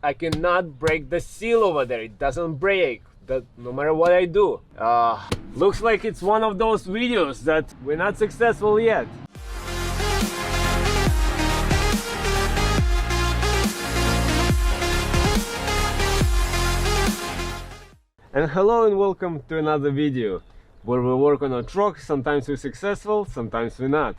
I cannot break the seal over there. It doesn't break, no matter what I do. Looks like it's one of those videos that we're not successful yet. And hello and welcome to another video where we work on a truck. Sometimes we're successful, sometimes we're not.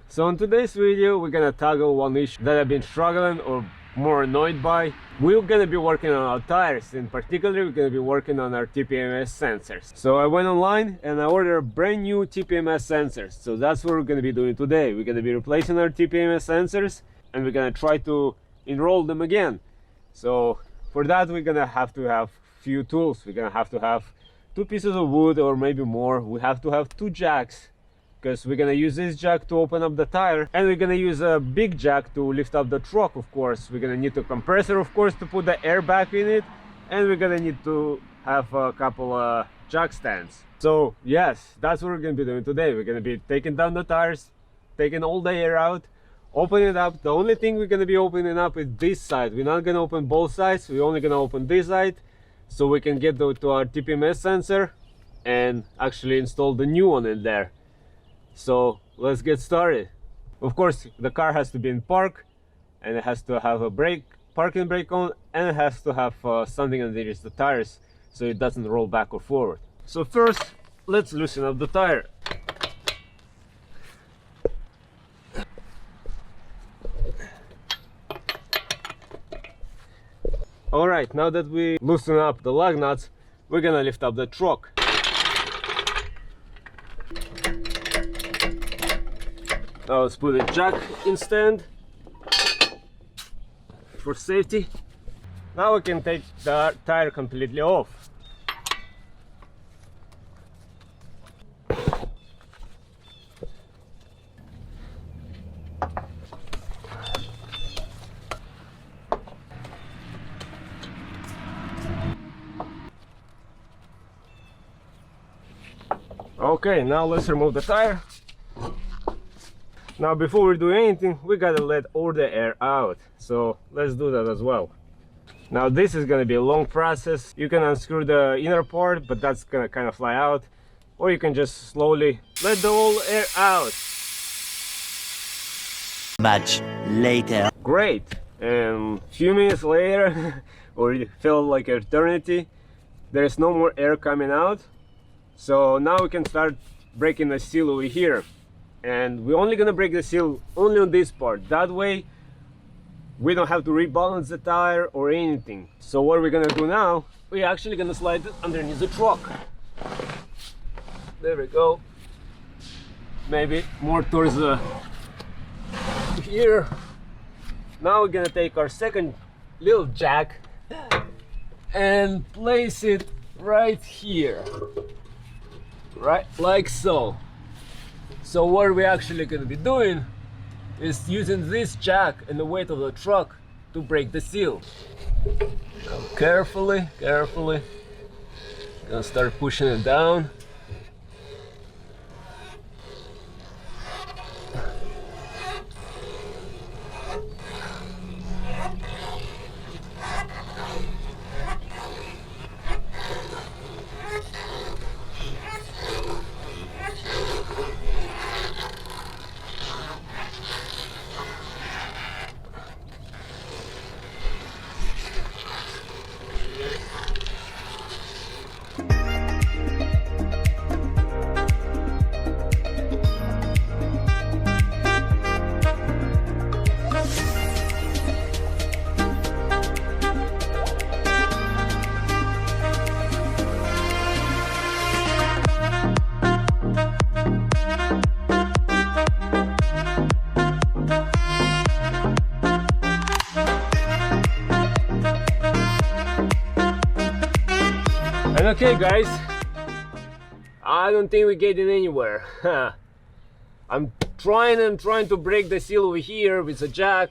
So in today's video we're gonna tackle one issue that I've been struggling or more annoyed by. We're gonna be working on our tires. In particular, we're gonna be working on our TPMS sensors. So I went online and I ordered a brand new TPMS sensors. So that's what we're gonna be doing today. We're gonna be replacing our TPMS sensors and we're gonna try to enroll them again. So for that we're gonna have to have few tools. We're gonna have to have 2 pieces of wood or maybe more. We have to have 2 jacks because we're gonna use this jack to open up the tire, and we're gonna use a big jack to lift up the truck. Of course, we're gonna need a compressor, of course, to put the air back in it, and we're gonna need to have a couple of jack stands. So yes, that's what we're gonna be doing today. We're gonna be taking down the tires, taking all the air out, opening it up. The only thing we're gonna be opening up is this side. We're not gonna open both sides. We're only gonna open this side so we can get to our TPMS sensor and actually install the new one in there. So let's get started. Of course, the car has to be in park, and it has to have a parking brake on, and it has to have something underneath the tires so it doesn't roll back or forward. So first, let's loosen up the tire. Alright, now that we loosen up the lug nuts, we're gonna lift up the truck. Now let's put a jack in stand for safety. Now we can take the tire completely off. Okay, now let's remove the tire. Now before we do anything, we gotta let all the air out. So let's do that as well. Now this is gonna be a long process. You can unscrew the inner part, but that's gonna kind of fly out. Or you can just slowly let the whole air out. Much later. Great. And a few minutes later, or it felt like eternity, there's no more air coming out. So now we can start breaking the seal over here. And we're only gonna break the seal only on this part. That way we don't have to rebalance the tire or anything. So what we're gonna do now, we're actually gonna slide it underneath the truck. There we go. Maybe more towards the here. Now we're gonna take our second little jack and place it right here. Right, like so. So what we're actually going to be doing is using this jack and the weight of the truck to break the seal. Now carefully, gonna start pushing it down. And okay guys, I don't think we're getting anywhere. I'm trying to break the seal over here with a jack.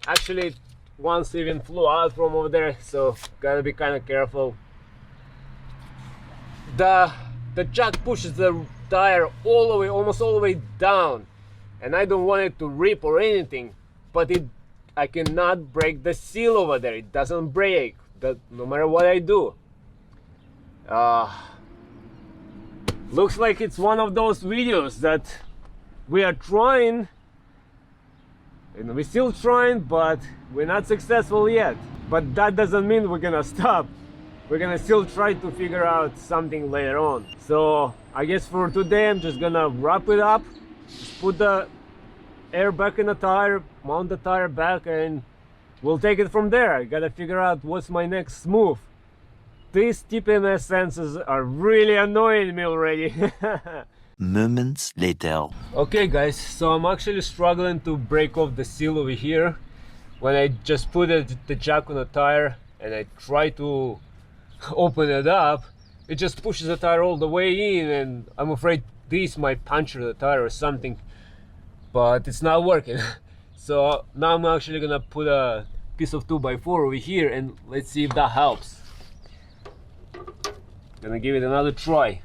Actually, once even flew out from over there, so gotta be kind of careful. The jack pushes the tire all the way, almost all the way down, and I don't want it to rip or anything, but it I cannot break the seal over there. It doesn't break, no matter what I do. Looks like it's one of those videos that we are trying, and we're still trying, but we're not successful yet. But that doesn't mean we're gonna stop. We're gonna still try to figure out something later on. So I guess for today I'm just gonna wrap it up, just put the air back in the tire, mount the tire back, and we'll take it from there. I gotta figure out what's my next move. These TPMS sensors are really annoying me already. Moments later. Okay guys, so I'm actually struggling to break off the seal over here. When I just put the jack on the tire and I try to open it up, it just pushes the tire all the way in, and I'm afraid this might puncture the tire or something, but it's not working. So now I'm actually gonna put a piece of 2x4 over here, and let's see if that helps. Gonna give it another try.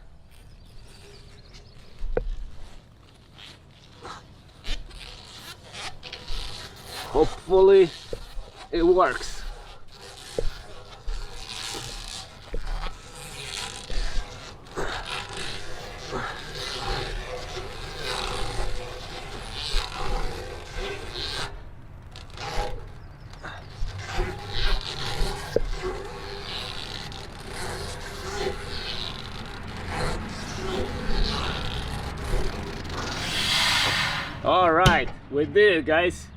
Hopefully it works. All right, we did it, guys.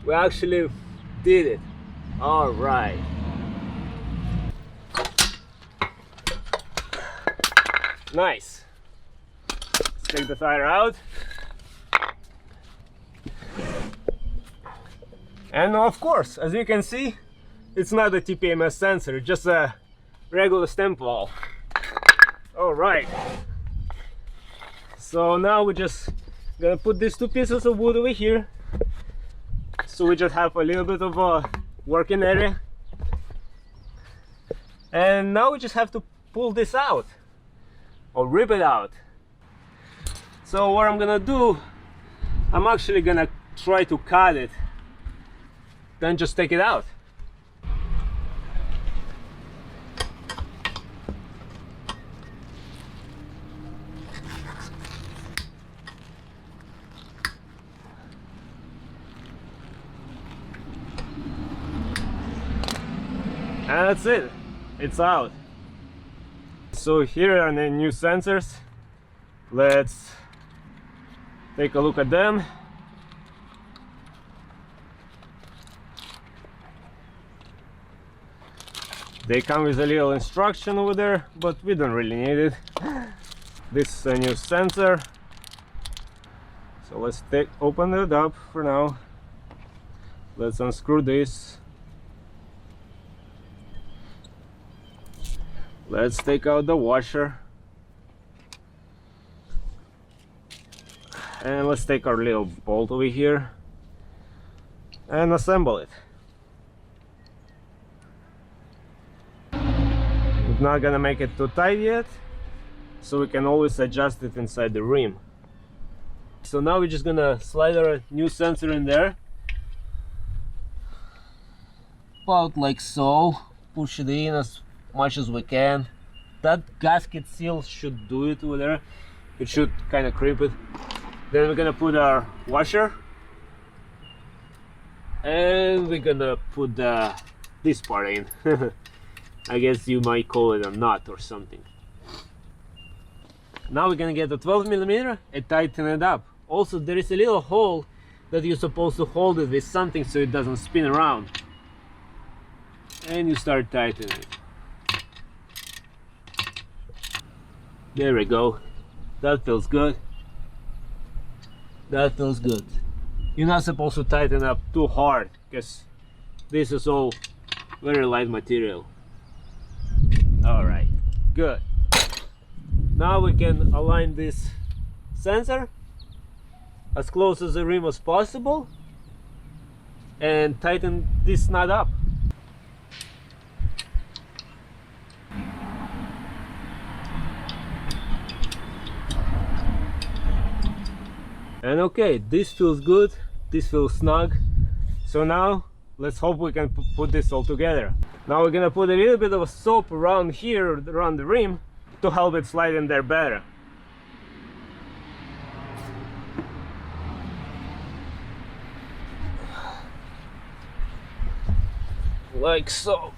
We actually did it. All right. Nice. Let's take the tire out. And of course, as you can see, it's not a TPMS sensor, it's just a regular stemp valve. All right. So now we're just gonna put these two pieces of wood over here, so we just have a little bit of a working area. And now we just have to pull this out or rip it out. So what I'm gonna do, I'm actually gonna try to cut it, then just take it out. And that's it, it's out. So here are the new sensors. Let's take a look at them. They come with a little instruction over there, but we don't really need it. This is a new sensor. So let's open it up for now. Let's unscrew this. Let's take out the washer. And let's take our little bolt over here and assemble it. We're not gonna make it too tight yet, so we can always adjust it inside the rim. So now we're just gonna slide our new sensor in there, about like so. Push it in as much as we can. That gasket seal should do it over there. It should kind of crimp it. Then we're gonna put our washer, and we're gonna put this part in. I guess you might call it a nut or something. Now we're gonna get a 12mm and tighten it up. Also, there is a little hole that you're supposed to hold it with something so it doesn't spin around. And you start tightening it. There we go. That feels good. That feels good. You're not supposed to tighten up too hard, because this is all very light material. Alright, good. Now we can align this sensor as close as the rim as possible and tighten this nut up. And okay, this feels good, this feels snug. So now let's hope we can put this all together. Now we're gonna put a little bit of soap around here, around the rim, to help it slide in there better. Like so.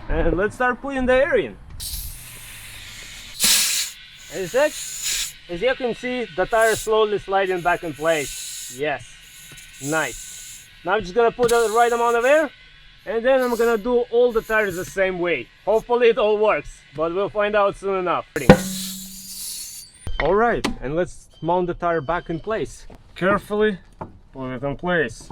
And let's start putting the air in. As you can see, the tire is slowly sliding back in place. Yes, nice. Now I'm just gonna put the right amount of air, and then I'm gonna do all the tires the same way. Hopefully it all works, but we'll find out soon enough. Alright, and let's mount the tire back in place. Carefully put it in place.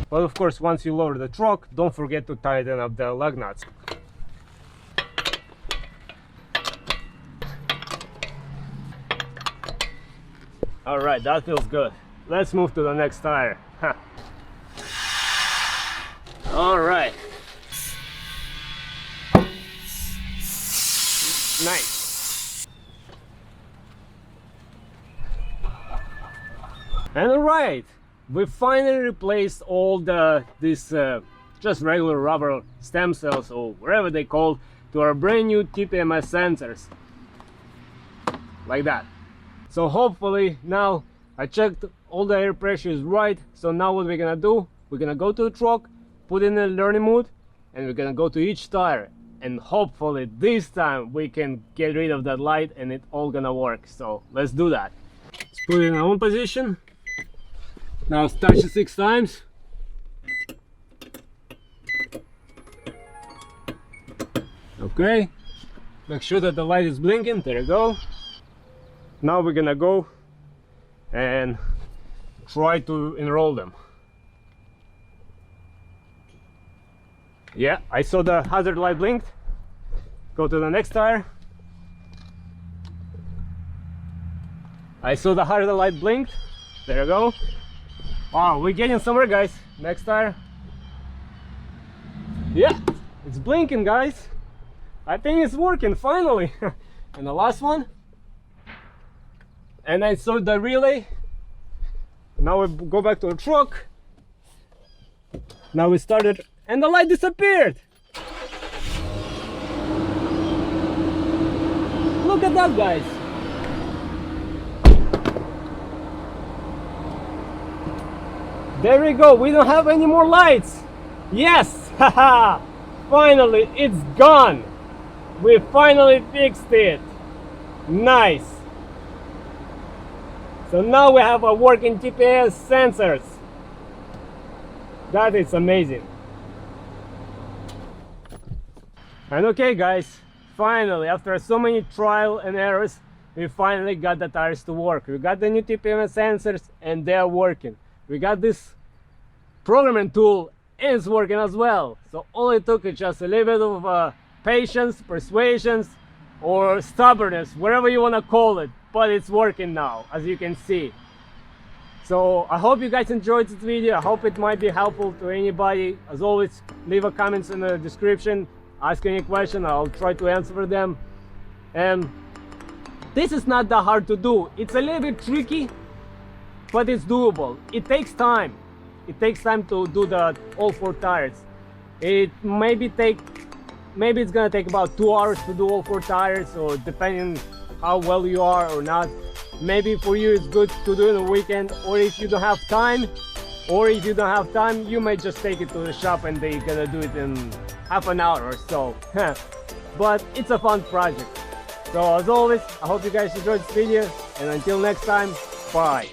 But of course, once you lower the truck, don't forget to tighten up the lug nuts. Alright, that feels good. Let's move to the next tire. Alright. Nice. And alright. We finally replaced all these just regular rubber stem cells, or whatever they call, to our brand new TPMS sensors, like that. So hopefully now I checked all the air pressure is right. So now what we're gonna do, we're gonna go to the truck, put in the learning mode, and we're gonna go to each tire, and hopefully this time we can get rid of that light and it's all gonna work. So let's do that. Let's put it in our own position. Now touch it 6 times. Okay, make sure that the light is blinking. There you go. Now we're gonna go and try to enroll them. Yeah, I saw the hazard light blinked. Go to the next tire. I saw the hazard light blinked. There you go. Wow, we're getting somewhere, guys. Next tire. Yeah, it's blinking, guys. I think it's working finally. And the last one. And I saw the relay. Now we go back to the truck. Now we started, and the light disappeared. Look at that, guys. There we go. We don't have any more lights. Yes, haha. Finally, it's gone. We finally fixed it. Nice. So now we have a working TPS sensors. That is amazing. And okay, guys, finally, after so many trial and errors, we finally got the tires to work. We got the new TPMS sensors and they're working. We got this programming tool and it's working as well. So all it took is just a little bit of patience, persuasion, or stubbornness, whatever you want to call it, but it's working now, as you can see. So I hope you guys enjoyed this video. I hope it might be helpful to anybody. As always, leave a comments in the description, ask any question, I'll try to answer them. And this is not that hard to do. It's a little bit tricky, but it's doable. It takes time. It takes time to do the all 4 tires. It maybe it's gonna take about 2 hours to do all 4 tires, or depending how well you are or not. Maybe for you it's good to do it on the weekend, or if you don't have time, you may just take it to the shop and they're gonna do it in half an hour or so. But it's a fun project. So as always, I hope you guys enjoyed this video, and until next time, bye.